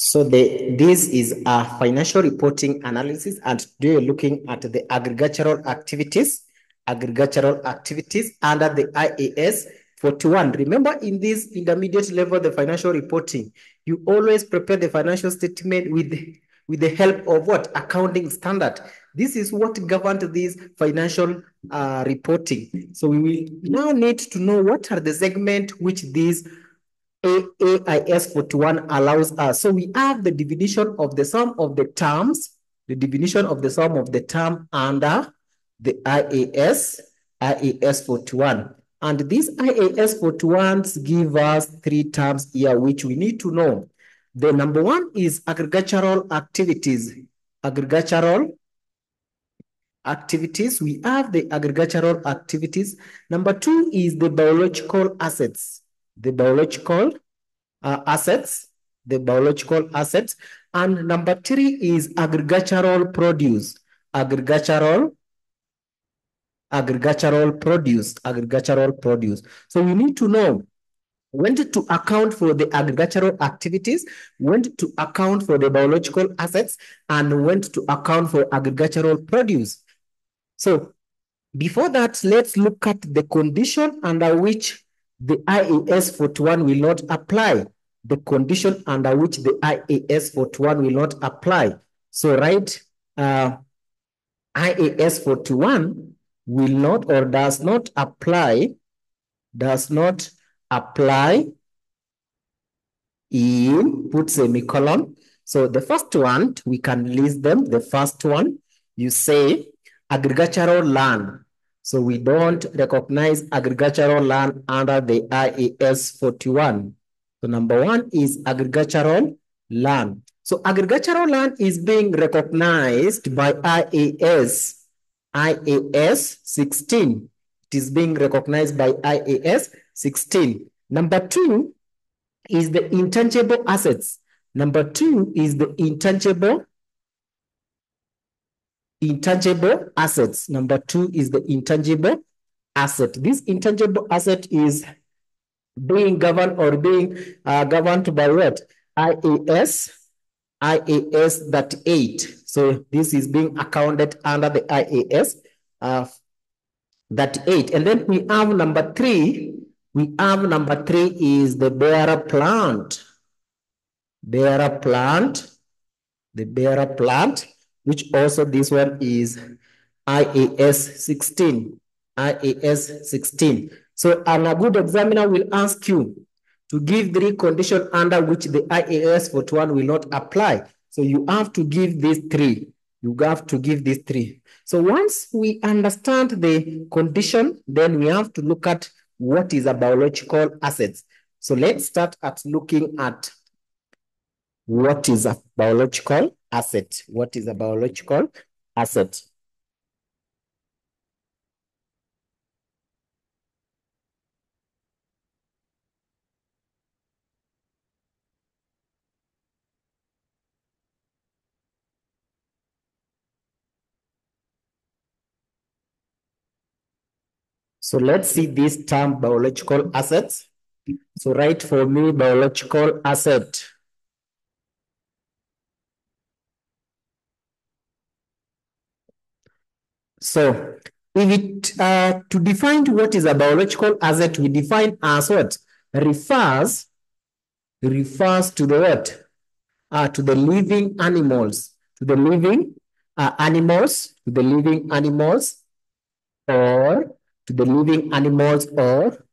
So this is a financial reporting analysis, and today we're looking at the agricultural activities under the IAS 41. Remember, in this intermediate level, the financial reporting, you always prepare the financial statement with the help of what? Accounting standard. This is what governs this financial reporting. So we will now need to know what are the segments which these AIS 41 allows us. So we have the definition of the sum of the terms, the definition of the sum of the term under the IAS 41. And these IAS 41s give us three terms here, which we need to know. The number one is agricultural activities. Agricultural activities. We have the agricultural activities. Number two is the biological assets. The biological assets. And number three is agricultural produce. Agricultural produce. So we need to know when to account for the agricultural activities, when to account for the biological assets, and when to account for agricultural produce. So before that, let's look at the condition under which the IAS 41 will not apply. The condition under which the IAS 41 will not apply. So write IAS 41 will not or does not apply in, put semicolon. So the first one, we can list them. The first one, you say agricultural land. So we don't recognize agricultural land under the IAS 41. So number one is agricultural land. So agricultural land is being recognized by IAS 16. It is being recognized by IAS 16. Number two is the intangible assets. Number two is the intangible assets. Number two is the intangible asset. This intangible asset is being governed or being governed by what? IAS 38. So this is being accounted under the IAS 38. And then we have number three. Number three is the bearer plant. The bearer plant, which also this one is IAS 16. So, and a good examiner will ask you to give three conditions under which the IAS 41 will not apply. So you have to give these three. So once we understand the condition, then we have to look at what is a biological asset. So let's start at looking at what is a biological asset. So let's see this term biological assets. So write for me biological asset. So if it to define what is a biological asset, we define as what? Refers to the what? To the living animals. To the living animals, or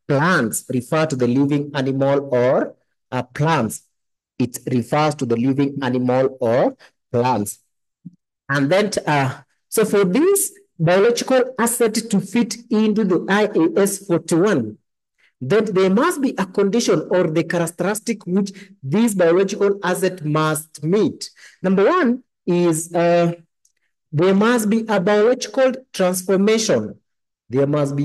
plants. Refer to the living animal or plants. It refers to the living animal or plants. And then, so for this biological asset to fit into the IAS 41, then there must be a condition or the characteristic which this biological asset must meet. Number one is there must be a biological transformation. What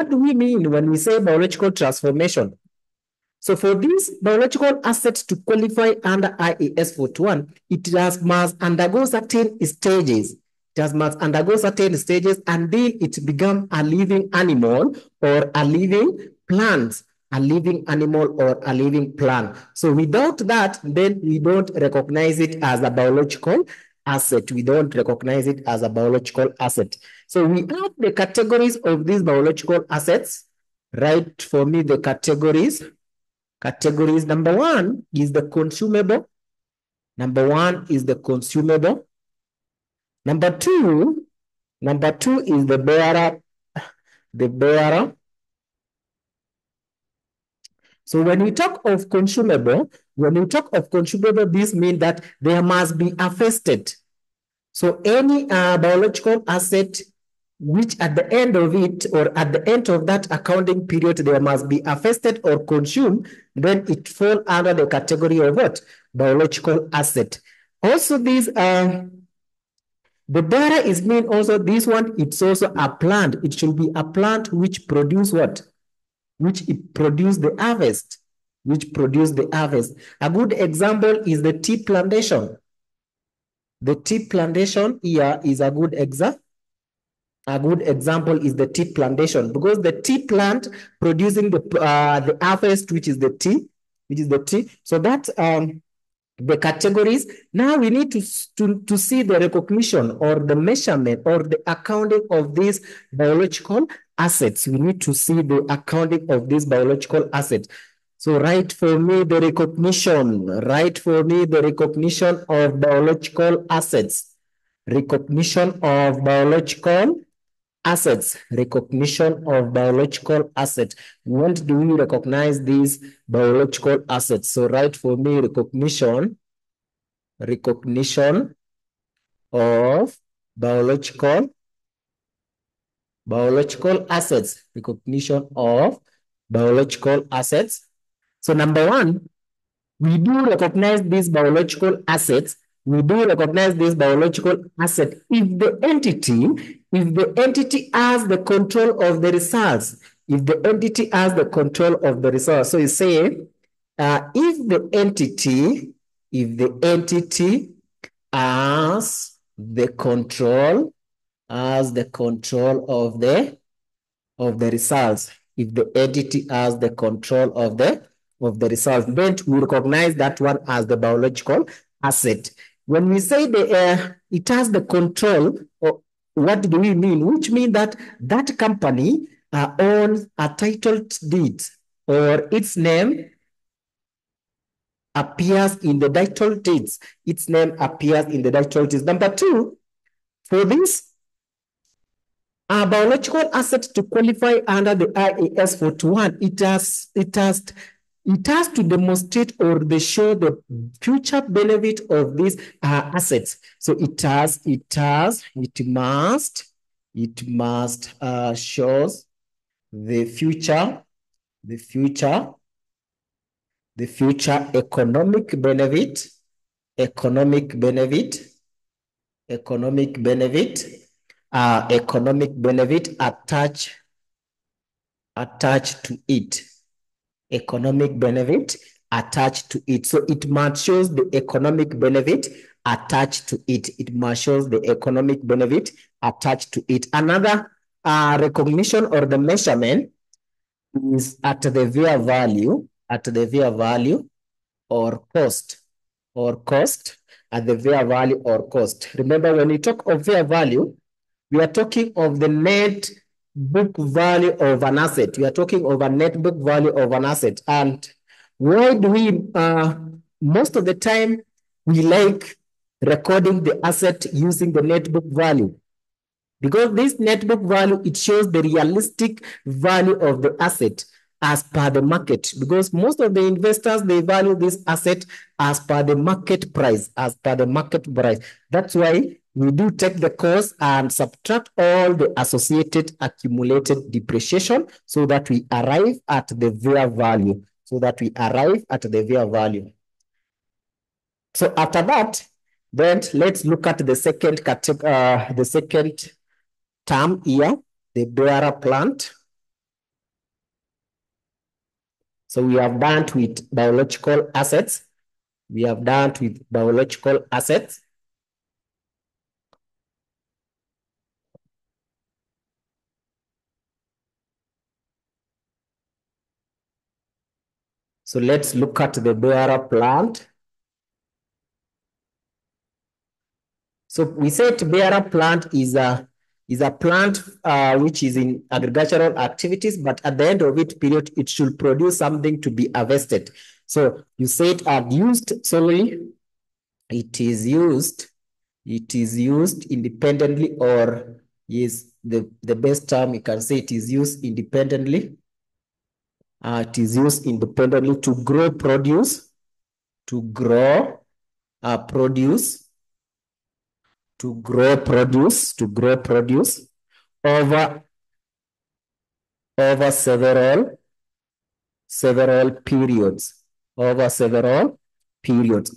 do we mean when we say biological transformation? So for these biological assets to qualify under IAS 41, it must undergo certain stages. until it becomes a living animal or a living plant, a living animal or a living plant. So without that, then we don't recognize it as a biological asset. We don't recognize it as a biological asset. So we have the categories of these biological assets. Write for me the categories. Categories number one is the consumable. Number one is the consumable. Number two is the bearer. The bearer. So when we talk of consumable, this means that there must be affected. So any biological asset which at the end of it or at the end of that accounting period there must be affected or consumed, then it falls under the category of what? Biological asset. Also this the bearer is mean also this one, it's also a plant. It should be a plant which produce what? Which it produce the harvest. Which produce the harvest. A good example is the tea plantation. The tea plantation here is a good example. A good example is the tea plantation because the tea plant producing the harvest, which is the tea, So that's the categories. Now we need to see the recognition or the measurement or the accounting of these biological assets. We need to see the accounting of these biological assets. So write for me the recognition. Write for me the recognition of biological assets. Recognition of biological assets. Recognition of biological assets. When do we recognize these biological assets? So write for me recognition of biological assets. Recognition of biological assets. So number one, we do recognize these biological assets. If the entity has the control of the results. If the entity has the control of the results. So you say, if the entity has the control of the results. If the entity has the control of the results, then we recognize that one as the biological asset. When we say it has the control, what do we mean? Which means that that company owns a title deed or its name appears in the title deeds. Its name appears in the title deeds. Number two, for this biological asset to qualify under the IAS 41, it has to demonstrate or they show the future benefit of these assets. So it must shows the future economic benefit attached to it. Economic benefit attached to it. So it must show the economic benefit attached to it. It must show the economic benefit attached to it. Another recognition or the measurement is at the fair value, or cost, at the fair value or cost. Remember, when we talk of fair value, we are talking of the net book value of an asset. We are talking of a net book value of an asset. And why do we, most of the time, we like recording the asset using the net book value? Because this net book value, it shows the realistic value of the asset as per the market. Because most of the investors, they value this asset as per the market price, That's why we do take the cost and subtract all the associated accumulated depreciation so that we arrive at the fair value. So after that, then let's look at the second category, the second term here, the bearer plant. So we have done with biological assets. So let's look at the bearer plant. So we said bearer plant is a plant which is in agricultural activities, but at the end of it period, it should produce something to be harvested. So you said used solely, it is used independently, or is the best term you can say it is used independently. It is used independently to grow produce, to grow produce, to grow produce, over several periods, over several periods.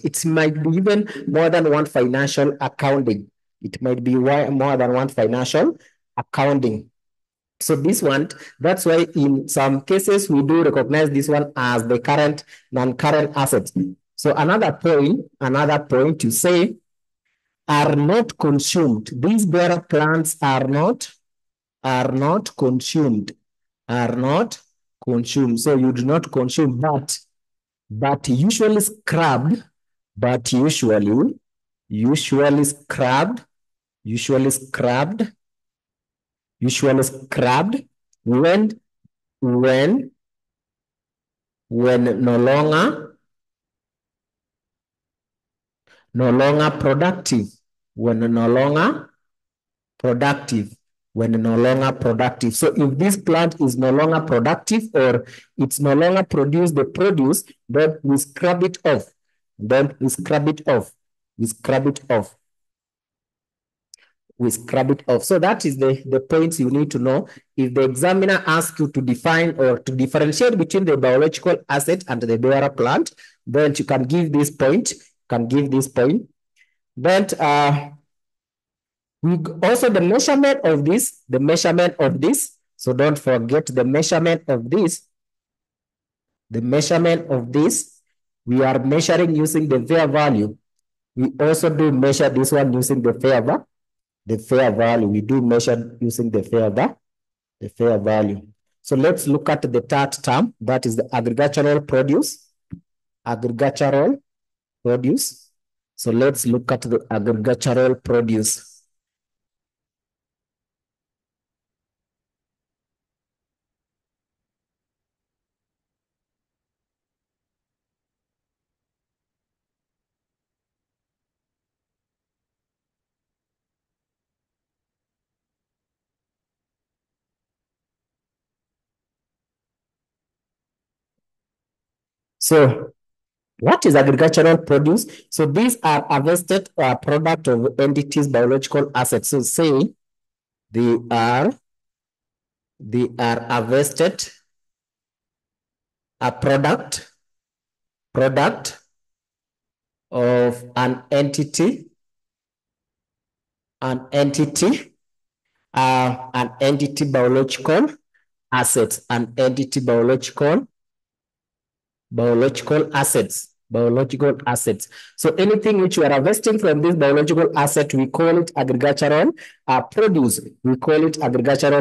It might be even more than one financial accounting. It might be more than one financial accounting. So this one, that's why in some cases we do recognize this one as the current, non-current assets. So another point to say, are not consumed. These bearer plants are not consumed. So you do not consume, but usually scrubbed, usually scrubbed when no longer productive, when no longer productive. So if this plant is no longer productive, or it's no longer produce the produce, then we scrub it off. So that is the points you need to know. If the examiner asks you to define or to differentiate between the biological asset and the bearer plant, then you can give this point. Then we also the measurement of this. So don't forget the measurement of this. We are measuring using the fair value. We also do measure this one using the fair value. We do measure using the fair value. So let's look at the third term, that is the agricultural produce. So let's look at the agricultural produce. So what is agricultural produce? So these are harvested product of entities' biological assets. So say they are harvested a product of an entity biological assets, biological assets. So anything which you are harvesting from this biological asset, we call it agricultural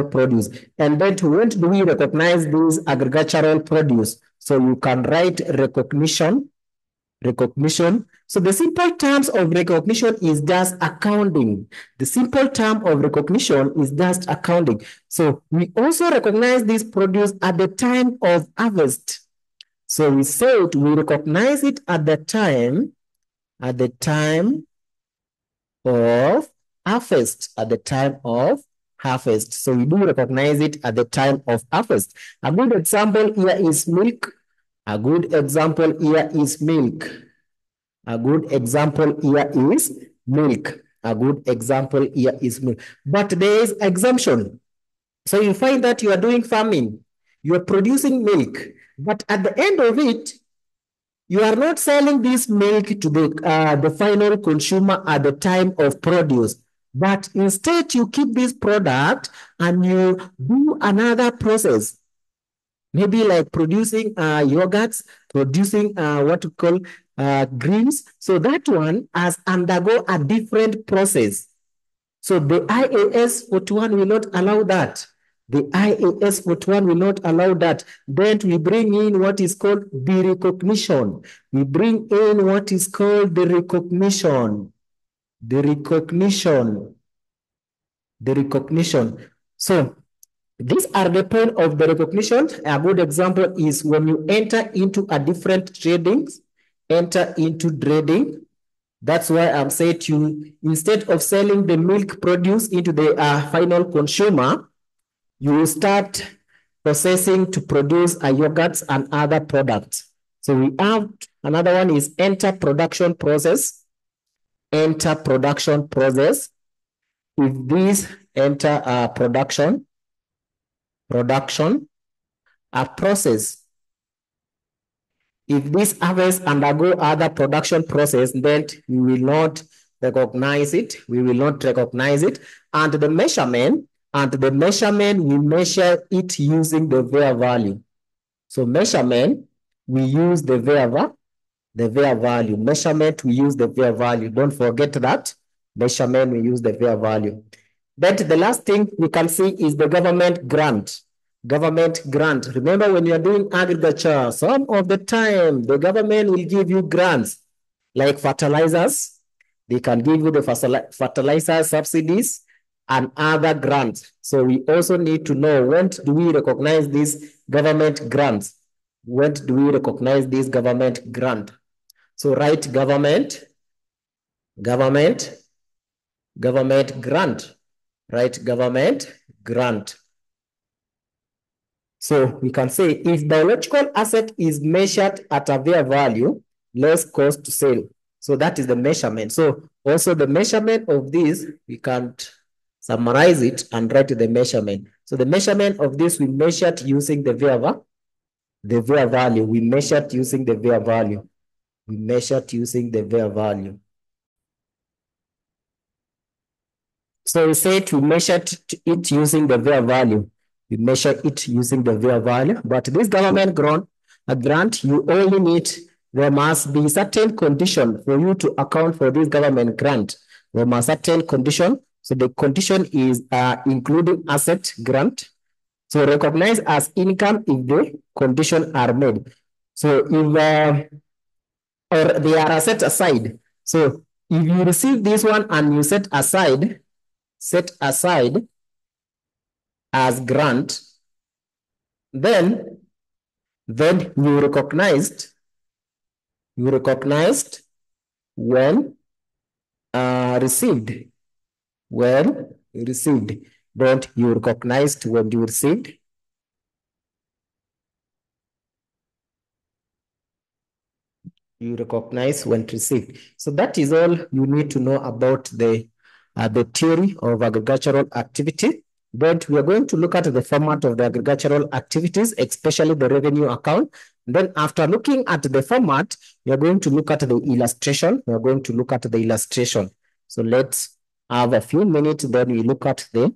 produce. And then when do we recognize these agricultural produce? So you can write recognition. So the simple terms of recognition is just accounting. So we also recognize this produce at the time of harvest. So we said we recognize it at the time of harvest. So we do recognize it at the time of harvest. A good example here is milk. But there is exemption. So you find that you are doing farming, you are producing milk, but at the end of it, you are not selling this milk to the final consumer at the time of produce, but instead you keep this product and you do another process. Maybe like producing yogurts, producing what we call greens. So that one has undergo a different process. So the IAS 41 will not allow that. The IAS 41 will not allow that. Then we bring in what is called the recognition. We bring in what is called the recognition. The recognition. The recognition. So these are the point of the recognition. A good example is when you enter into a different trading, enter into trading. That's why I'm saying to you, instead of selling the milk produce into the final consumer, you start processing to produce yogurts and other products. So we have another one is enter production process. Enter production process. If this enter production, a process. If this harvest undergo other production process, then we will not recognize it. We will not recognize it. And the measurement, we measure it using the VAR value. So measurement, we use the VAR value. Measurement, we use the VAR value. Don't forget that. Measurement, we use the VAR value. But the last thing we can see is the government grant. Government grant. Remember, when you are doing agriculture, some of the time, the government will give you grants like fertilizers. They can give you the fertilizer subsidies and other grants. So we also need to know, when do we recognize these government grants? When do we recognize this government grant? So write government grant. Right, government grant. So we can say if biological asset is measured at a VAR value, less cost to sell. So that is the measurement. So also the measurement of this, we can summarize it and write the measurement. So the measurement of this, we measured using the VAR value. We measured using the VAR value. We measured using the VAR value. So we said we measured it using the VAR value. We measure it using the VAR value. But this government grant, you only need, there must be certain condition for you to account for this government grant. There must be certain condition. So the condition is including asset grant. So recognize as income if the condition are made. So if or they are set aside. So if you receive this one and you set aside as grant, then you recognized when received. When received. Don't you recognized when you received? You recognize when received. So that is all you need to know about the theory of agricultural activity. But we are going to look at the format of the agricultural activities, especially the revenue account. Then after looking at the format, we are going to look at the illustration. We are going to look at the illustration. So let's have a few minutes, then we look at the